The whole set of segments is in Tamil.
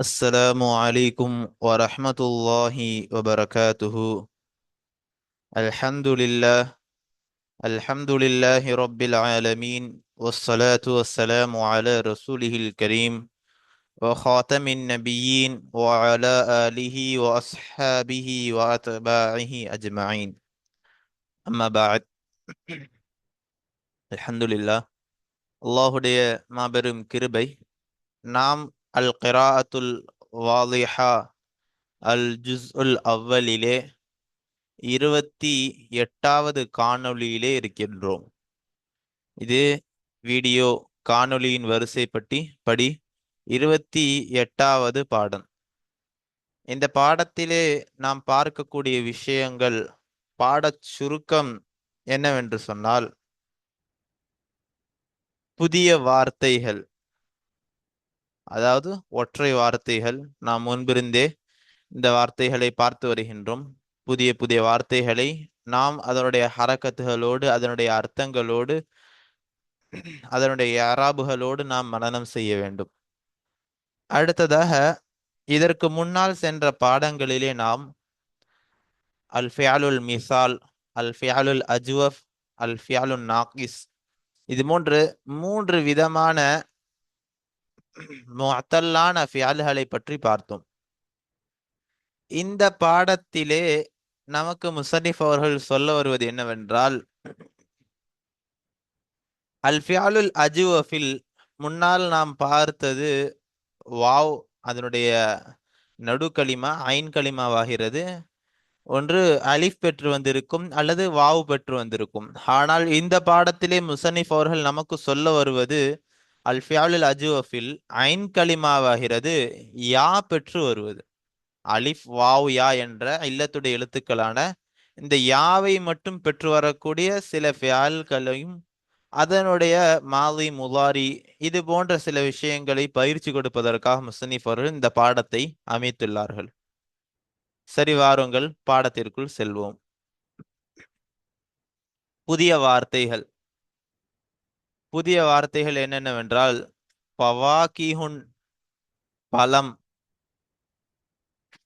السلام عليكم ورحمة الله وبركاته. الحمد لله الحمد لله رب العالمين، والصلاة والسلام على رسوله الكريم وخاتم النبيين وعلى آله وأصحابه وأتباعه أجمعين. أما بعد. الحمد لله. அல்லாஹுடைய மாபெரும் கிருபை, நாம் அல் கிராஅத்துல் வாலிஹா அல் ஜுஸ்உல் அவ்வலிலே 28வது காணொளியிலே இருக்கின்றோம். இது வீடியோ காணொளியின் வரிசைப்படி 28வது பாடம். இந்த பாடத்திலே நாம் பார்க்கக்கூடிய விஷயங்கள், பாடச் சுருக்கம் என்னவென்று சொன்னால், புதிய வார்த்தைகள், அதாவது ஒற்றை வார்த்தைகள். நாம் முன்பிருந்தே இந்த வார்த்தைகளை பார்த்து வருகின்றோம். புதிய புதிய வார்த்தைகளை நாம் அதனுடைய ஹரக்கத்துகளோடு, அதனுடைய அர்த்தங்களோடு, அதனுடைய அராபுகளோடு நாம் மனனம் செய்ய வேண்டும். அடுத்ததாக, இதற்கு முன்னால் சென்ற பாடங்களிலே நாம் அல் ஃபியாலுல் மிசால், அல் ஃபியாலுல் அஜ்வஃப், அல் ஃபியாலுல் நாகிஸ், இது மூன்று விதமான முஅத்தல்லான ஃபியால்களை பற்றி பார்த்தோம். இந்த பாடத்திலே நமக்கு முஸன்னிஃப் அவர்கள் சொல்ல வருவது என்னவென்றால், அல் ஃபியாலுல் அஜ்வஃபில் முன்னால் நாம் பார்த்தது வாவ், அதனுடைய நடுக்களிமா ஐன் களிமாவாகிறது. ஒன்று அலிஃப் பெற்று வந்திருக்கும் அல்லது வாவ் பெற்று வந்திருக்கும். ஆனால் இந்த பாடத்திலே முஸன்னிஃப் அவர்கள் நமக்கு சொல்ல வருவது அல் ஃபியாலுல் அஜ்வஃபில் ஐன் களிமாவாகிறது யா பெற்று வருவது. அலிஃப் வாவ் யா என்ற இல்லத்துடைய எழுத்துக்களான இந்த யாவை மட்டும் பெற்று வரக்கூடிய சில ஃபியால்களையும், அதனுடைய மாதி முலாரி, இது போன்ற சில விஷயங்களை பயிற்சி கொடுப்பதற்காக முஸன்னிஃப் அவர்கள் இந்த பாடத்தை அமைத்துள்ளார்கள். சரி, வாருங்கள் பாடத்திற்குள் செல்வோம். புதிய வார்த்தைகள். புதிய வார்த்தைகள் என்னென்னவென்றால், பவாகிஹுன் பழம்,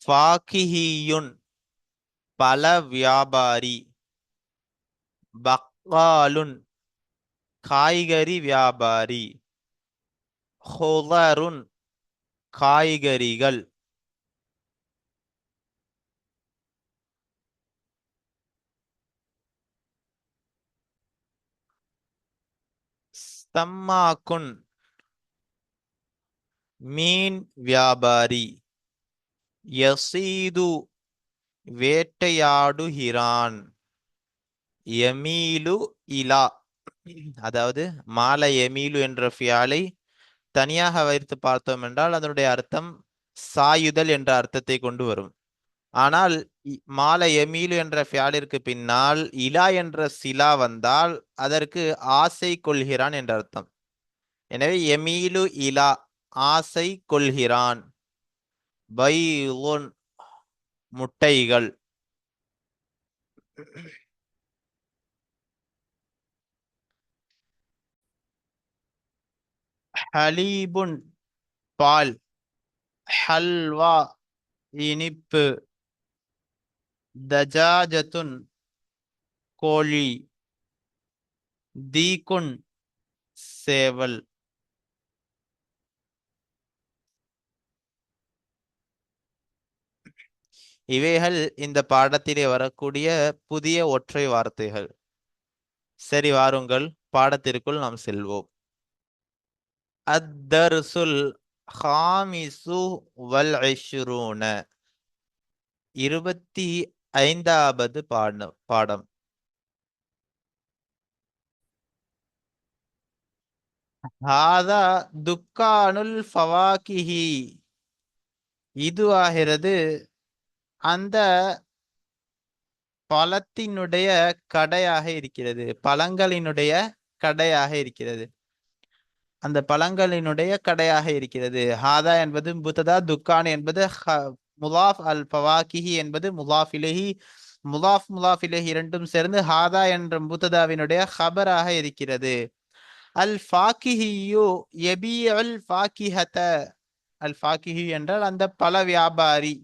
ஃபாகிஹியுன் பல வியாபாரி, பக்காலுன் காய்கறி வியாபாரி, ஹுதருன் காய்கறிகள், ஸ்தம்மாக்குன் மீன் வியாபாரி, யசீது வேட்டையாடுகிறான், யமீலு இலா, அதாவது மாலை யமீலு என்ற ஃபியாலை தனியாக வைத்து பார்த்தோம் என்றால் அதனுடைய அர்த்தம் சாயுதல் என்ற அர்த்தத்தை கொண்டு வரும். ஆனால் மாலை யமீலு என்ற ஃபியாலிற்கு பின்னால் இலா என்ற சிலா வந்தால் அதற்கு ஆசை கொள்கிறான் என்ற அர்த்தம். எனவே யமீலு இலா, ஆசை கொள்கிறான். பைலுன் முட்டைகள், ஹலீபுன் பால், ஹல்வா இனிப்பு, தஜாஜத்துன் கோழி, தீக்குன் சேவல். இவைகள் இந்த பாடத்திலே வரக்கூடிய புதிய ஒற்றை வார்த்தைகள். சரி, வாருங்கள் பாடத்திற்குள் நாம் செல்வோம். அத்தர்சுல் ஹாமிசு வல் இஷ்ரூன, 25வது பாடம். ஹாதா துக்கானுல் ஃபவாகிஹி, இது ஆகிறது அந்த பழத்தினுடைய கடையாக இருக்கிறது, பழங்களினுடைய கடையாக இருக்கிறது, அந்த பழங்களினுடைய கடையாக இருக்கிறது. ஹாதா என்பது முபத்ததா, துக்கான் என்பது முலாஃப், அல் ஃபவாகிஹி என்பது முலாஃப் இலைஹி. முலாஃப் இலைஹி இரண்டும் சேர்ந்து ஹாதா என்ற முபத்ததாவினுடைய ஹபராக இருக்கிறது. அல் ஃபாகிஹியு யபீஉல் ஃபாகிஹத, அல் ஃபாக்கிஹி என்றால் அந்த பழ வியாபாரி.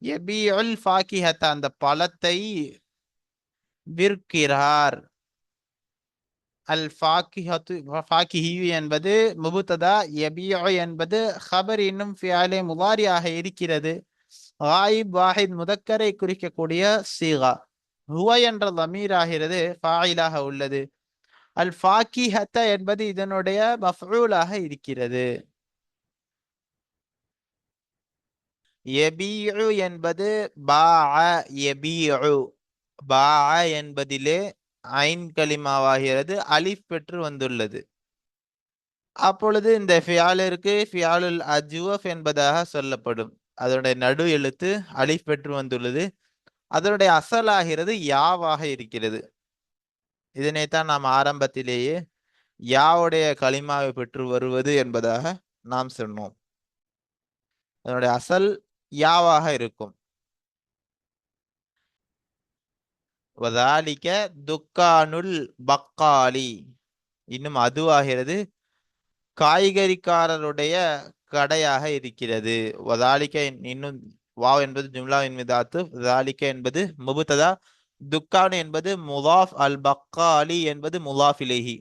யபீஉல் ஃபாக்கிஹத்த அந்த பழத்தை விற்கிறார். அல் ஃபாக்கிஹத்து ஃபாக்கிஹி என்பது முபுத்ததா, யபீஉ என்பது ஹபர் என்னும் ஃபியாலே முதாரியாக இருக்கிறது. காயிப் வாஹித் முதக்கரை குறிக்கக்கூடிய சீகா. ஹுவ என்ற லமீர் ஆகிறது ஃபாயிலாக உள்ளது. அல் ஃபாக்கிஹத்த என்பது இதனுடைய மஃஊலாக இருக்கிறது. யபீஉ என்பது பாஅ யபீஉ. பாஅ என்பதிலே ஐன் கலிமாவாகிறது அலிஃப் பெற்று வந்துள்ளது. அப்பொழுது இந்த ஃபியாலிற்கு ஃபியாலுல் அஜ்வஃப் என்பதாக சொல்லப்படும். அதனுடைய நடு எழுத்து அலிஃப் பெற்று வந்துள்ளது. அதனுடைய அசலாகிறது யாவாக இருக்கிறது. இதனைத்தான் நாம் ஆரம்பத்திலேயே யாவுடைய கலிமாவை பெற்று வருவது என்பதாக நாம் சொன்னோம். அதனுடைய அசல் யாவாக இருக்கும். வதாலிக துக்கானுல் பக்காலி. இன்னும் அதுவாகிறது காய்கறிக்காரருடைய கடையாக இருக்கிறது. வதாலிக இன்னும் வாவ் என்பது ஜும்லாவின் மீது ஆத்துப். வதாலிக என்பது முபுத்ததா. துக்கான் என்பது முலாஃப். அல் பக்காலி என்பது முலாஃப் இலைஹி.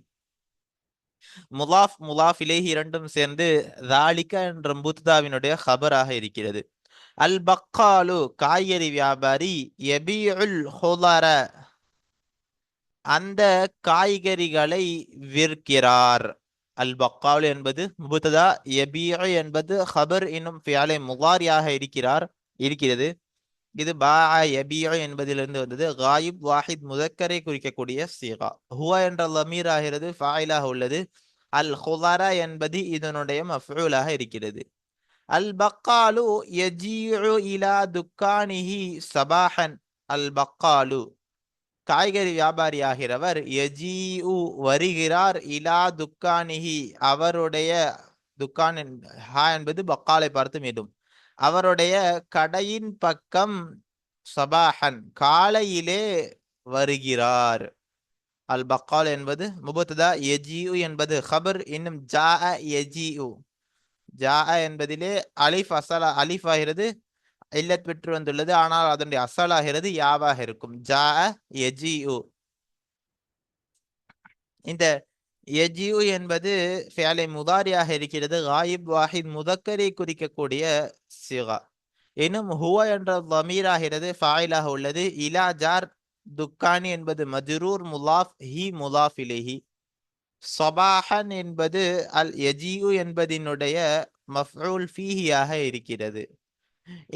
முலாஃப் முலாஃப் இலைஹி இரண்டும் சேர்ந்து தாலிக என்ற முபுத்ததாவினுடைய ஹபராக இருக்கிறது. அல் பக்காலு காய்கறி வியாபாரி யபீஉல் ஹுதர அந்த காய்கறிகளை விற்கிறார். அல் பக்கால் என்பது முபுத்ததா, யபீஉ என்பது ஹபர் என்னும் ஃபியாலே முதாரியாக இருக்கிறது. இது பாஅ யபீஉ என்பதிலிருந்து வந்தது. காயிப் வாஹித் முதக்கரை குறிக்கக்கூடிய சீகா. ஹுவ என்ற லமீர் ஆகிறது ஃபாயிலாக உள்ளது. அல் ஹுதர என்பது இதனுடைய மஃஊலாக இருக்கிறது. அல் பக்காலு யஜீஉ இலா துக்கானிஹி சபாஹன். அல் பக்காலு காய்கறி வியாபாரி ஆகிறவர் யஜீஉ வருகிறார், இலா துக்கானிஹி அவருடைய துக்கான் ஹா என்பது பக்காலை பார்த்து மீண்டும் அவருடைய கடையின் பக்கம் சபாஹன் காலையிலே வருகிறார். அல் பக்கால் என்பது முபத்ததா, யஜீஉ என்பது ஹபர். இன்னும் ஜாஅ யஜீஉ. ஜாஅ என்பதிலே அலிஃப் அலிஃப் ஆகிறது இல்லத் பெற்று வந்துள்ளது. ஆனால் அதனுடைய அசலாகிறது யாவாக இருக்கும். ஜாஅ யஜீஉ. இந்த யஜீஉ என்பது ஃபியாலே முதாரியாக இருக்கிறது. காயிப் வாஹித் முதக்கரை குறிக்கக்கூடிய சிகா. இன்னும் ஹுவ என்ற தமீர் ஆகிறது ஃபாயிலாக உள்ளது. இலா ஜார் துக்கானி என்பது மஜ்ரூர் முலாஃப் ஹி முலாஃப் இலைஹி. சபாஹன் என்பது அல் யஜீஉ என்பதினுடைய மஃஊல் ஃபீஹியாக இருக்கிறது.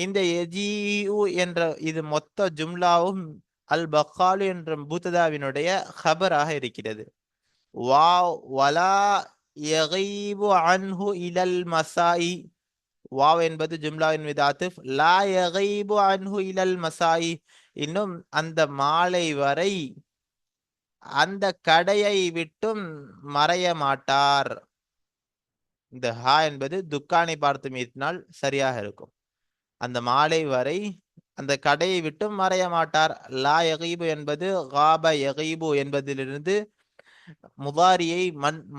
இந்த யஜீஉ என்ற இது மொத்த ஜும்லாவும் அல் பக்காலு என்ற முபுத்ததாவினுடைய ஹபராக இருக்கிறது. வாவ் வலா யகீபு அன்ஹு இலல் மசாயி. வாவ் என்பது ஜும்லாவின் மீது ஆத்திஃப். லா யகீபு அன்ஹு இலல் மசாயி. இன்னும் அந்த மாலை வரை அந்த கடையை விட்டும் மறைய மாட்டார். இந்த ஹா என்பது துக்கானை பார்த்து மீட்டினால் சரியாக இருக்கும். அந்த மாலை வரை அந்த கடையை விட்டும் மறைய மாட்டார். லா யகீபு என்பது காப யகீபு என்பதிலிருந்து முதாரியை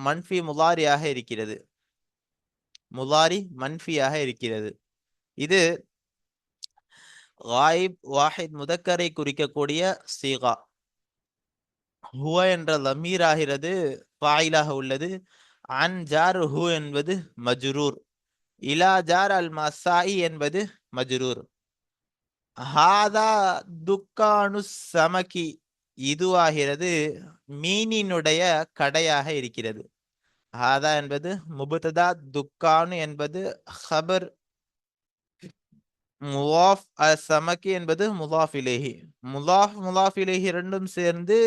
மன்ஃபி முதாரியாக இருக்கிறது. முதாரி மன்ஃபியாக இருக்கிறது. இது காயிப் வாஹித் முதக்கரை குறிக்கக்கூடிய சீகா. ஹுவ என்ற லமீர் ஆகிறது ஃபாயிலாக உள்ளது. அன் ஜார் ஹு என்பது மஜ்ரூர். இலா ஜார் அல் மசாயி என்பது மஜ்ரூர். ஹாதா துக்கானு சமகி இதுவாகிறது மீனினுடைய கடையாக இருக்கிறது. ஹாதா என்பது முபத்ததா, துக்கானு என்பது ஹபர், முலாஃப் சமகி என்பது முலாஃப் இலைஹி. முலாஃப் இலைஹி இரண்டும் சேர்ந்து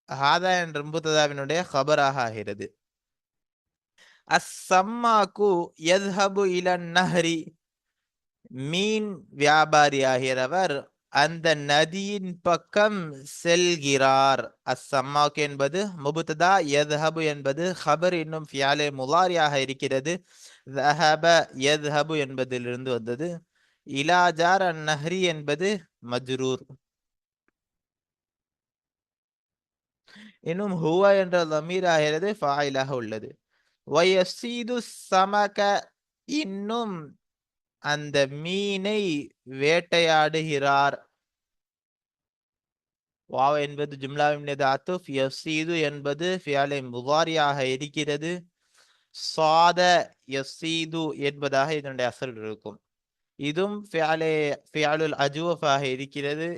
ஹாதா என்ற முபத்ததாவினுடைய ஹபராக ஆகிறது. அஸ்ஸம்மாக்கு யத்ஹபு இலன் நஹ்ரி மீன் வியாபாரி ஆகிறவர் அந்த நதியின் பக்கம் செல்கிறார். அஸ்ஸம்மாக் என்பது முபத்ததா, யத்ஹபு என்பது ஹபர் என்னும் ஃபியாலே முலாரியாக இருக்கிறது. ذهب யத்ஹபு என்பதிலிருந்து வந்தது. இலா ஜார் அன் நஹ்ரி என்பது மஜ்ரூர். இன்னும் ஹுவ என்ற லமீர் ஆகிறது ஃபாயிலாக உள்ளது. வயசீது சமக இன்னும் அந்த மீனை வேட்டையாடுகிறார். வாவ் என்பது ஜும்லாவின் மீது அத்துஃப். யஸீது என்பது ஃபியாலே முதாரியாக இருக்கிறது. சாத யஸீது என்பதாக இதனுடைய அசல் இருக்கும். இதுவும் ஃபியாலுல் அஜ்வஃபாக இருக்கிறது.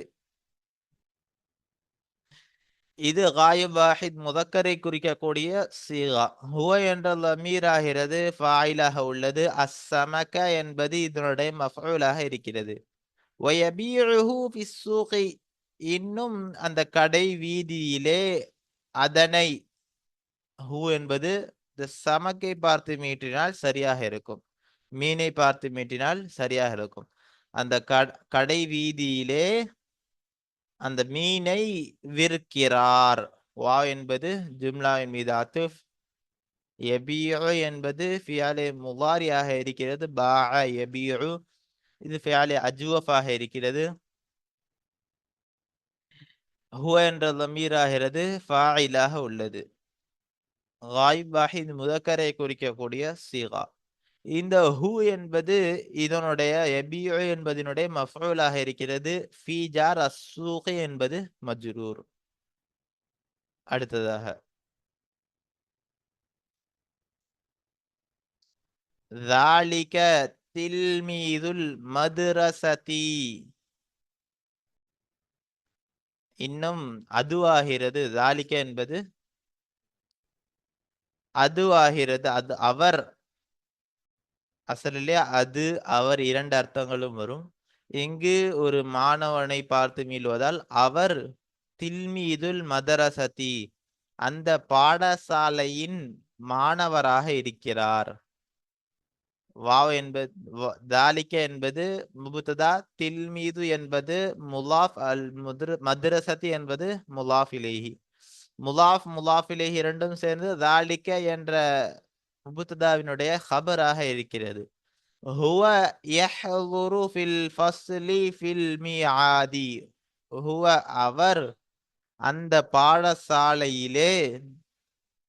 இது காயிப் வாஹித் முதக்கரை குறிக்கக்கூடிய சீகா. ஹுவ என்ற லமீர் ஆகிறது ஃபாயிலாக உள்ளது. அஸ்ஸமக என்பது இதனுடைய மஃஊலாக இருக்கிறது. வயபீஉஹு ஃபிஸ்ஸூகி, இன்னும் அந்த கடை வீதியிலே அதனை, ஹூ என்பது இந்த சமக்கை பார்த்து மீட்டினால் சரியாக இருக்கும், மீனை பார்த்து மீட்டினால் சரியாக இருக்கும். அந்த கடை வீதியிலே அந்த மீனை விற்கிறார். வா என்பது ஜும்லாவின் மீது அத்துஃப். யபீஉ என்பது ஃபியாலே முதாரியாக இருக்கிறது. பாஅ யபீஉ, இது ஃபியாலே அஜ்வஃபாக இருக்கிறது. ஹுவ என்ற லமீர் ஆகிறது ஃபாயிலாக உள்ளது. காயிப் வாஹித் முதக்கரை குறிக்கக்கூடிய சீகா. இந்த ஹூ என்பது இதனுடைய யபீஉ என்பதனுடைய மஃஊலாக இருக்கிறது. ஃபீ ஜார் அஸ்ஸூகி என்பது மஜ்ரூர். அடுத்ததாக ذَلِكَ தில்மீதுல் மதுரசதி, இன்னும் அதுவாகிறது. ذَلِكَ என்பது அதுவாகிறது. அது அவர், அசலிலே அது அவர் இரண்டு அர்த்தங்களும் வரும். இங்கு ஒரு மாணவனை பார்த்து மீள்வதால் அவர் தில்மீதுல் மதரசதி, அந்த பாடசாலையின் மாணவராக இருக்கிறார். வாவ் என்பது தாலிக்க என்பது முபுத்ததா, தில்மீது என்பது முலாஃப், அல் மദ്രസதி என்பது முலாஃப் இலைஹி. முலாஃப் இலைஹி இரண்டும் சேர்ந்து தாலிக்க என்ற முபுத்ததாவினுடைய ஹபராக இருக்கிறது. ஹுவ யஹ்துரு ஃபில் ஃபஸ்லி ஃபில் மிஆதி, ஹுவ அவர் அந்த பாடசாலையிலே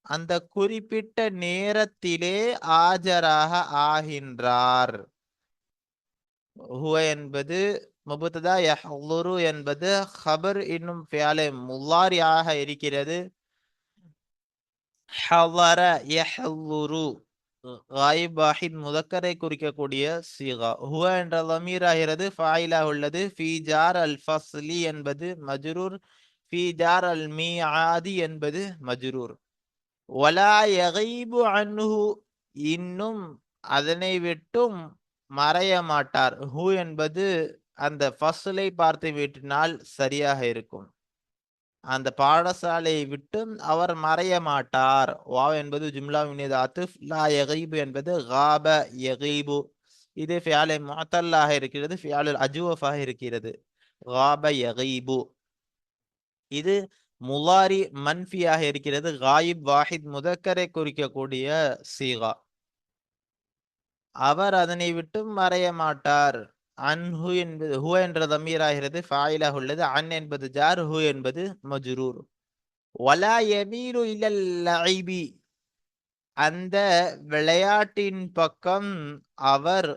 அந்த குறிப்பிட்ட நேரத்திலே ஆஜராக ஆகின்றார். ஹுவ என்பது முபுத்ததா, யஹ்துரு என்பது ஹபர், இன்னும் ஃபியாலே முலாரியாக இருக்கிறது. ஹதர யஹ்துரு காயிப் வாஹித் முதக்கரை குறிக்கக்கூடிய சீகா. ஹுவ என்ற லமீர் ஆகிறது ஃபாயிலாக உள்ளது. ஃபீ ஜார் அல் ஃபஸ்லி என்பது மஜ்ரூர். ஃபீ ஜார் அல் மீஆதி என்பது மஜ்ரூர். வலா யகீபு அன்ஹு, இன்னும் அதனை விட்டும் மறைய மாட்டார். ஹூ என்பது அந்த ஃபஸ்லை பார்த்து விட்டினால் சரியாக இருக்கும். அந்த பாடசாலையை விட்டும் அவர் மறைய மாட்டார். வாவ் என்பது ஜும்லாவின் மீது அத்துஃப். லா யகீபு என்பது காப யகீபு, இது ஃபியாலே முஅத்தல்லாக இருக்கிறது, ஃபியாலுல் அஜ்வஃபாக இருக்கிறது. காப யகீபு, இது முலாரி மன்ஃபியாக இருக்கிறது. காயிப் வாஹித் முதக்கரை குறிக்கக்கூடிய சீகா. அவர் அதனை விட்டும் மறைய மாட்டார். அன்ஹு என்பது ஹுவ என்ற தமீர் ஆகிறது ஃபாயிலாக உள்ளது. அன் என்பது ஜார், ஹு என்பது மஜ்ரூர். வலா யமீலு இலல் லஇபி, அந்த விளையாட்டின் பக்கம் அவர்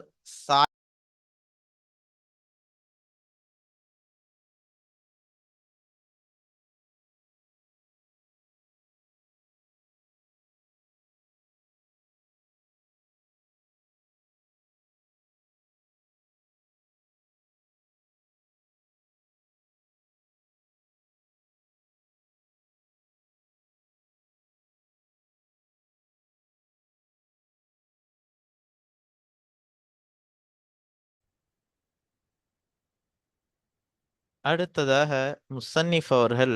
அடுத்ததாக முசன்னிஃப் அவர்கள்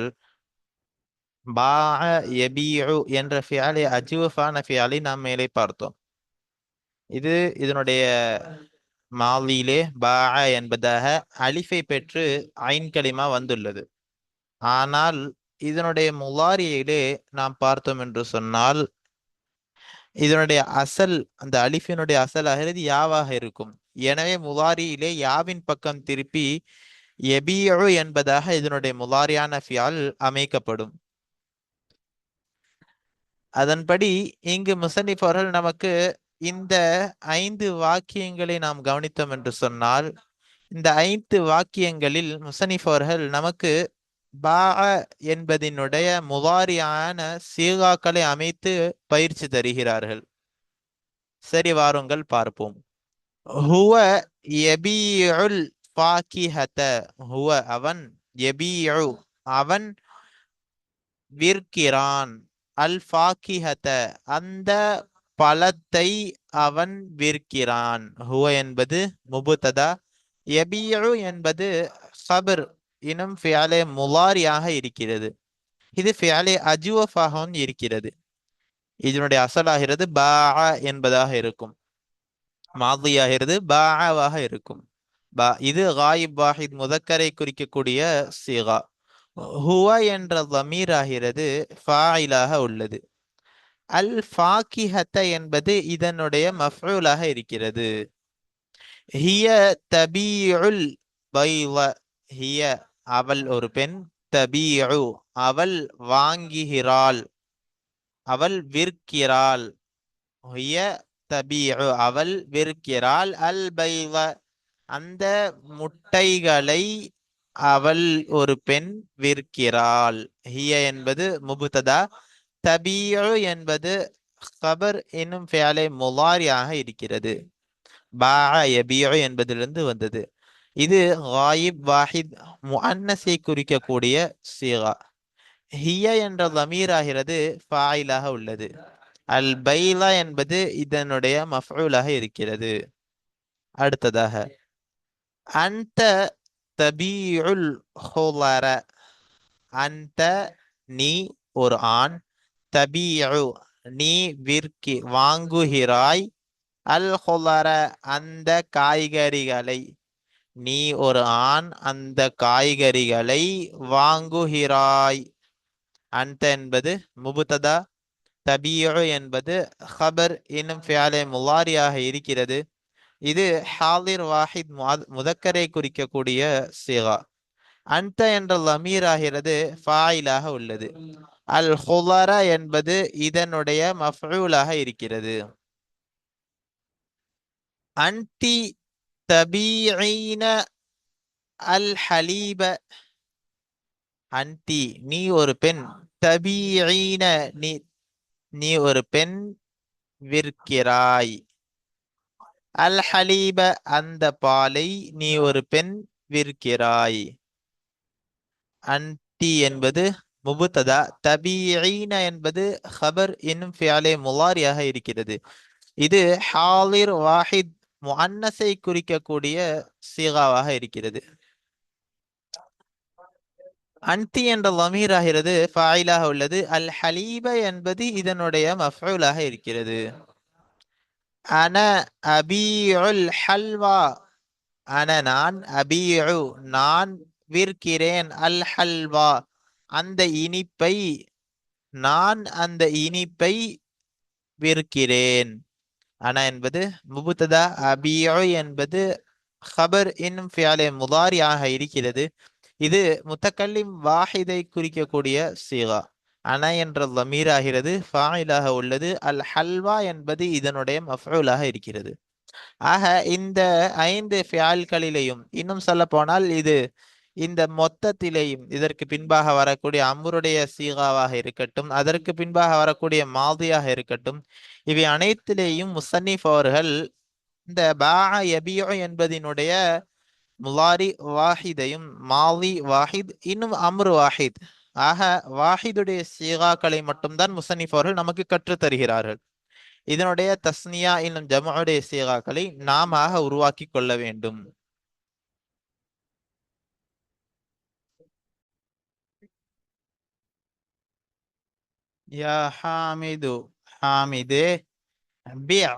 பாஅ யபீஉ என்ற ஃபியாலை அஜ்வஃபான ஃபியாலை நாம் மேலே பார்த்தோம். இது இதனுடைய மாலியிலே பாஅ என்பதாக அலிஃபை பெற்று ஐன் கலிமா வந்துள்ளது. ஆனால் இதனுடைய முலாரியிலே நாம் பார்த்தோம் என்று சொன்னால் இதனுடைய அசல், அந்த அலிஃபினுடைய அசல் ஆகிறது யாவாக இருக்கும். எனவே முலாரியிலே யாவின் பக்கம் திருப்பி யபீஉ என்பதாக இதனுடைய முலாரியான ஃபியால் அமைக்கப்படும். அதன்படி இங்கு முசன்னிஃப் அவர்கள் நமக்கு இந்த 5 வாக்கியங்களை நாம் கவனித்தோம் என்று சொன்னால், இந்த 5 வாக்கியங்களில் முசனிஃப் அவர்கள் நமக்கு பா என்பதினுடைய முவாரியான சீகாக்களை அமைத்து பயிற்சி தருகிறார்கள். சரி, வாருங்கள் பார்ப்போம். ஹுவ யபீஉல் ஃபாகிஹத. ஹுவ அவன், யபீஉ அவன், விற்கிறான், அல் ஃபாகிஹத அந்த பழத்தை அவன் விற்கிறான். ஹுவ என்பது முபுததா, யபீஉ என்பது சபர் எனும் ஃபிஅலே முலாரியாக இருக்கிறது. இது ஃபிஅலே அஜ்வஃபாகவும் இருக்கிறது. இதனுடைய அசலாகிறது பா என்பதாக இருக்கும், மாதியாகிறது பாவாக இருக்கும். இது காயிப் வாஹித் முதக்கரை குறிக்கக்கூடிய சீகா. ஹுவ என்ற தமீர் ஆகிறது ஃபாயிலாக உள்ளது. அல் ஃபாகிஹத என்பது இதனுடைய மஃஊலாக இருக்கிறது. ஹிய தபீஉல் பைல. ஹிய அவள் ஒரு பெண், தபீஉ அவள் வாங்குகிறாள், அவள் விற்கிறாள். ஹிய தபீஉ அவள் விற்கிறாள், அல் பைல அந்த முட்டைகளை அவள் ஒரு பெண் விற்கிறாள். ஹிய என்பது முபுததா, தபீஉ என்பது கபர் என்னும் ஃபிஅலே முலாரியாக இருக்கிறது. பாஅ யபீஉ என்பதிலிருந்து வந்தது. இது காயிப் வாஹித் முஅன்னஸை குறிக்கக்கூடிய சீகா. ஹிய என்ற தமீர் ஆகிறது ஃபாயிலாக உள்ளது. அல் பைலா என்பது இதனுடைய மஃஊலாக இருக்கிறது. அடுத்ததாக, அந்த தபீஉல் ஹுலர. அந்த நீ ஒரு ஆண், தபீஉ நீ வாங்குகிறாய், அல் ஹுலர அந்த காய்கறிகளை. நீ ஒரு ஆண், அந்த காய்கறிகளை வாங்குகிறாய். அந்த என்பது முபுததா, தபீஉ என்பது ஹபர் என்னும் ஃபிஅலே முலாரியாக இருக்கிறது. இது ஹாலிர் வாஹித் முதக்கரை குறிக்கக்கூடிய சீகா. அந்த என்ற லமீர் ஆகிறது ஃபாயிலாக உள்ளது. அல் ஹுலர என்பது இதனுடைய மஃஊலாக இருக்கிறது. அன்டி தபீஈன அல் ஹலீப. அன்டி நீ ஒரு பெண், தபீஈன நீ நீ ஒரு பெண் விற்கிறாய், அல் ஹலீப அந்த பாலை நீ ஒரு பெண் விற்கிறாய். அன்டி என்பது முபுததா, தபீஈன என்பது ஹபர் என்னும் ஃபிஅலே முலாரியாக இருக்கிறது. இது ஹாலிர் வாஹித் முஅன்னஸை குறிக்கக்கூடிய சீகாவாக இருக்கிறது. அன்தி என்ற லமீர் ஆகிறது ஃபாயிலாக உள்ளது. அல் ஹலீப என்பது இதனுடைய மஃஊலாக இருக்கிறது. அன அபீஉல் ஹல்வா. அன நான், அபீஉ நான் விற்கிறேன், அல் ஹல்வா அந்த இனிப்பை. நான் அந்த இனிப்பை விற்கிறேன். அன என்பது முபுததா, அபீஉ என்பது ஹபர் என்னும் ஃபிஅலே முதாரியாக இருக்கிறது. இது முத்தக்கல்லிம் வாஹிதை குறிக்கக்கூடிய சீகா. அன என்ற லமீர் ஆகிறது ஃபாயிலாக உள்ளது. அல் ஹல்வா என்பது இதனுடைய மஃஊலாக இருக்கிறது. ஆக இந்த 5 ஃபியால்களிலேயும், இன்னும் சொல்ல போனால் இது இந்த மொத்தத்திலேயும், இதற்கு பின்பாக வரக்கூடிய அம்ருடைய சீகாவாக இருக்கட்டும், அதற்கு பின்பாக வரக்கூடிய மாதியாக இருக்கட்டும், இவை அனைத்திலேயும் முசன்னிஃப் அவர்கள் இந்த பாஅ யபீஉ என்பதினுடைய முலாரி வாஹிதையும், மாலி வாஹித், இன்னும் அம்ரு வாஹித், ஆக வாஹிதுடைய சீகாக்களை மட்டும்தான் முசன்னிஃப் அவர்கள் நமக்கு கற்றுத் தருகிறார்கள். இதனுடைய தஸ்னியா இன்னும் ஜம்உடைய சீகாக்களை நாம உருவாக்கி கொள்ள வேண்டும். யா ஹாமிது, ஹாமிதே, பிஅ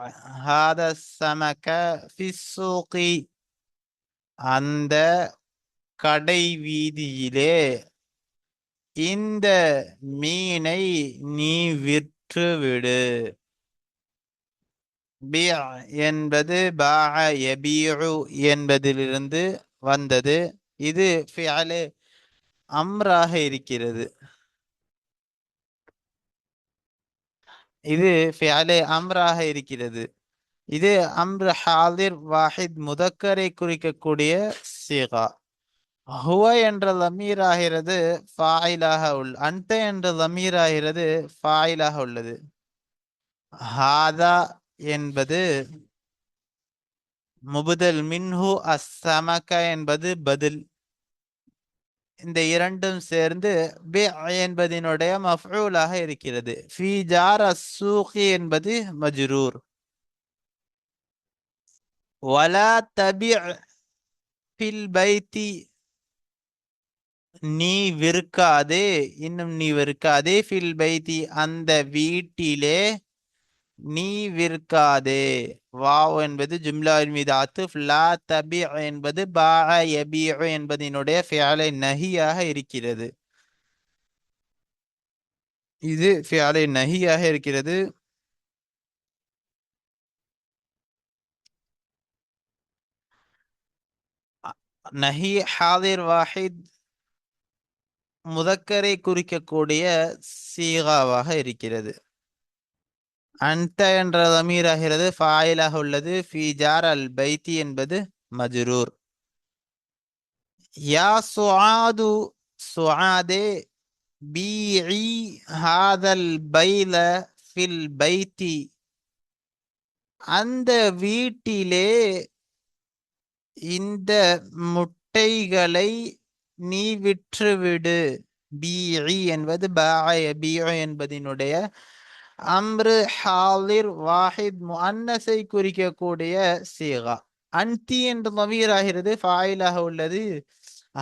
ஹாத ஸமக ஃபிஸ் ஸூகி அந்த கடை வீதியிலே இந்த மீனை நீ விற்றுவிடு. பிஅ என்பது பாஅ யபீஉ என்பதிலிருந்து வந்தது. இது ஃபிஅலே அம்ராக இருக்கிறது. இது ஃபிஅலே அம்ராக இருக்கிறது. இது அம்ரு ஹாதிர் வாஹித் முதக்கரை குறிக்கக்கூடிய சீகா. ஹுவ என்ற லமீர் ஆகிறது ஃபாயிலாக அன்த என்ற லமீர் ஆகிறது ஃபாயிலாக உள்ளது. ஹாதா என்பது முபுதல், மின்ஹு அஸ்ஸமக என்பது பதில். இந்த இரண்டும் சேர்ந்து பி என்பதனுடைய மஃஊலாக இருக்கிறது. ஃபி ஜார் அஸ்ஸூகி என்பது மஜ்ரூர். வலா தபி ஃபில் பைத்தி, நீ விற்காதே, இன்னும் நீ விற்காதே, ஃபில் பைத்தி அந்த வீட்டிலே நீ விற்காதே. வாவ் என்பது ஜும்லாவின் மீது ஆத்துஃப். லா தபி என்பது பாஅ யபீஉ என்பதனுடைய ஃபிஅலை நஹியாக இருக்கிறது. இது ஃபிஅலை நஹியாக இருக்கிறது. நஹி ஹாதிர் வாஹித் முதக்கரை குறிக்கக்கூடிய சீகாவாக இருக்கிறது. அன்த என்ற தமீர் ஆகிறது ஃபாயிலாக உள்ளது. ஃபி ஜார் அல் பைத்தி என்பது மஜ்ரூர். யா சுஆது, சுஆதே, பீஇ ஹாதல் பைல ஃபில் பைத்தி அந்த வீட்டிலே இந்த முட்டைகளை நீ விற்றுவிடு. பீஇ என்பது பாஅ யபீஉ என்பதனுடைய அம்ரு ஹாலிர் வாஹித் முஅன்னஸை குறிக்கக்கூடிய சீகா. அன்தி என்ற தமீர் ஆகிறது ஃபாயிலாக உள்ளது.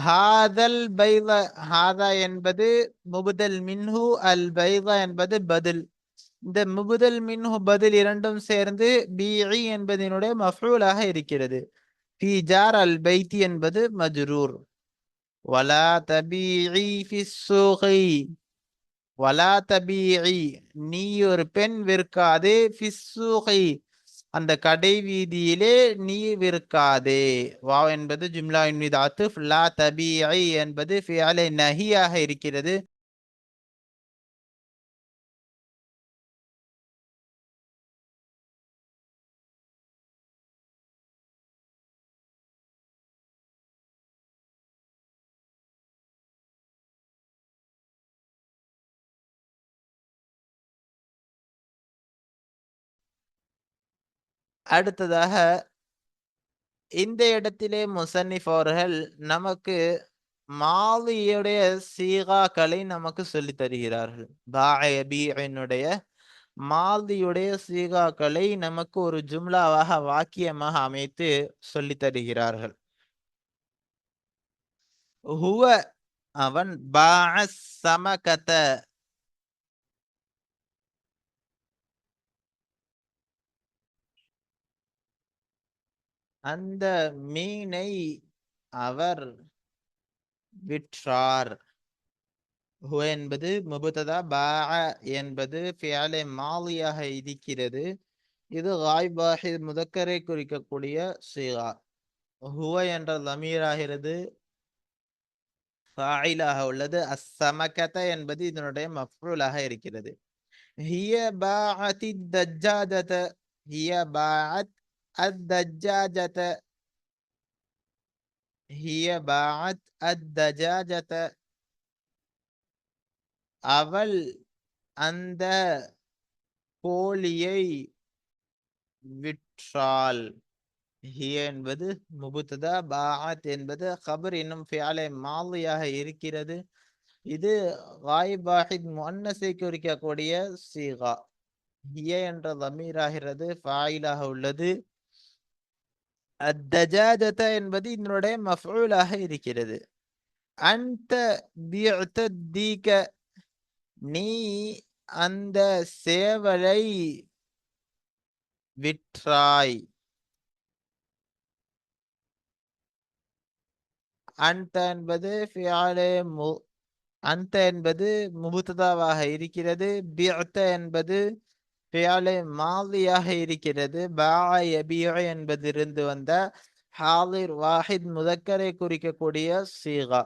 ஹாதல் பைல, ஹாதா என்பது முபுதல் மின்ஹு, அல் பைல என்பது பதில். இந்த முபுதல் மின்ஹு பதில் இரண்டும் சேர்ந்து பீஇ என்பதனுடைய மஃஊலாக இருக்கிறது. ஃபி ஜார் அல் பைத்தி என்பது மஜ்ரூர். வலா தபீஇ ஃபிஸ் ஸூகி, வலா தபீஇ நீ ஒரு பெண் விற்காதே, ஃபிஸ் ஸூகி அந்த கடை வீதியிலே நீ விற்காதே. வாவ் என்பது ஜும்லாவின் மீது ஆத்துஃப். லா தபீஇ என்பது ஃபிஅலை நஹியாக இருக்கிறது. அடுத்ததாக இந்த இடத்திலே முசன்னிஃப் அவர்கள் நமக்கு மாலியுடைய சீகாக்களை நமக்கு சொல்லித் தருகிறார்கள். பாஅபினுடைய மாலியுடைய சீகாக்களை நமக்கு ஒரு ஜும்லாவாக, வாக்கியமாக அமைத்து சொல்லித் தருகிறார்கள். ஹுவ அவன், பாஅ ஸமகத அந்த மீனை அவர் விற்றார். ஹுவ என்பது முபததா, பாஅ என்பது ஃபிஅலை மாலியாக இருக்கிறது. இது காயிப் வாஹித் முதக்கரை குறிக்கக்கூடிய சீகா. ஹுவ என்ற லமீர் ஆகிறது ஃபாயிலாக உள்ளது. அஸ்ஸமகத என்பது இதனுடைய மஃஊலாக இருக்கிறது. ஹிய பாஅத்தித் தஜ்ஜாஜத, ஹிய பாஅத் அத்-தஜ்ஜாஜத, ஹிய பாஅத் அத்-தஜாஜத அவள் அந்த கோழியை விற்றாள். ஹிய என்பது முபுத்ததா, பாஅத் என்பது கபர் என்னும் ஃபிஅலை மாலியாக இருக்கிறது. இது காயிப் வாஹித் முஅன்னஸை குறிக்கக்கூடிய சீகா. ஹிய என்ற தமீர் ஆகிறது ஃபாயிலாக உள்ளது. அத்-தஜாஜத என்பது இதனுடைய மஃஊலாக இருக்கிறது. அன்த பிஅத தீக நீ அந்த சேவலை விற்றாய். அன்த என்பது ஃபிஅலே அன்த என்பது முபுத்ததாவாக இருக்கிறது. பிஅத என்பது ஃபிஅலே மாலியாக இருக்கிறது. பாஅ யபீஉ என்பதிலிருந்து வந்த ஹாலிர் வாஹித் முதக்கரை குறிக்கக்கூடிய சீகா.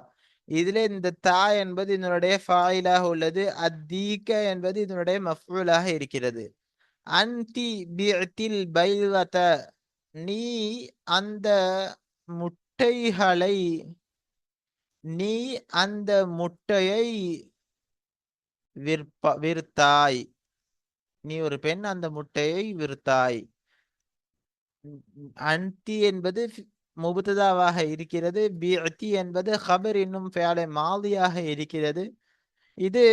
இதிலே இந்த தா என்பது இதனுடைய ஃபாயிலாக உள்ளது. அத்தீக என்பது இதனுடைய மஃஊலாக இருக்கிறது. அன்டி பிஅத்தில் பைலத, நீ அந்த முட்டைகளை, நீ அந்த முட்டையை விற்தாய். நீ ஒரு பெண், அந்த முட்டையை விற்தாய். அன்டி என்பது முபுத்ததாவாக இருக்கிறது. பிஅத்தி என்பது ஹபர் என்னும் ஃபேலை மாதியாக இருக்கிறது. இது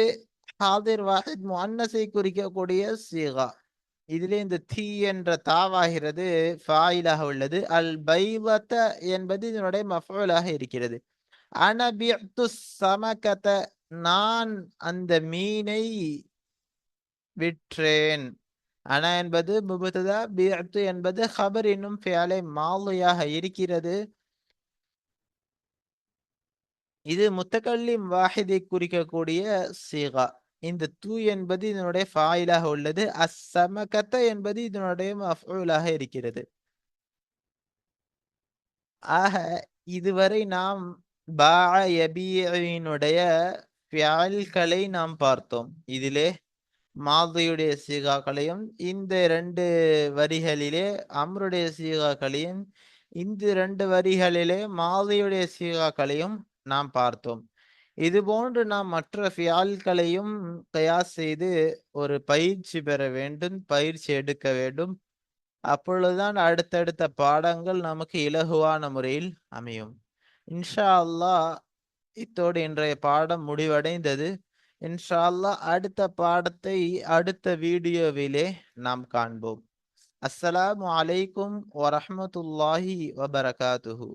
ஹாதிர் வாஹித் முஅன்னஸை குறிக்கக்கூடிய சீகா. இதிலே இந்த தீ என்ற தாவாகிறது ஃபாயிலாக உள்ளது. அல் பைவத என்பது இதனுடைய மஃஊலாக இருக்கிறது. அன பிஅத்து ஸமகத, நான் அந்த மீனை விற்றேன். அன என்பது முபத்ததா, பிஅத்து என்பது ஹபர் என்னும் ஃபியலை மாதியாக இருக்கிறது. இது முத்தகல்லிம் வாஹிதை குறிக்கக்கூடிய சீகா. இந்த தூ என்பது இதனுடைய ஃபாயிலாக உள்ளது. அஸ்ஸமகத என்பது இதனுடைய மஃஊலாக இருக்கிறது. ஆக இதுவரை நாம் பாஅ யபீஇனுடைய ஃபியல்களை நாம் பார்த்தோம். இதிலே மாதியுடைய சீகாக்களையும் இந்த 2 வரிகளிலே அம்ருடைய சீகாக்களையும், இந்த 2 வரிகளிலே மாதியுடைய சீகாக்களையும் நாம் பார்த்தோம். இதுபோன்று நாம் மற்ற ஃபியால்களையும் கியாஸ் செய்து ஒரு பயிற்சி பெற வேண்டும், பயிற்சி எடுக்க வேண்டும். அப்பொழுதுதான் அடுத்தடுத்த பாடங்கள் நமக்கு இலகுவான முறையில் அமையும். இன்ஷா அல்லாஹ் இத்தோடு இன்றைய பாடம் முடிவடைந்தது. இன்ஷா அல்லாஹ் அடுத்த பாடத்தை அடுத்த வீடியோவிலே நாம் காண்போம். அஸ்ஸலாமு அலைக்கும் வரஹ்மத்துல்லாஹி வபரகாத்துஹு.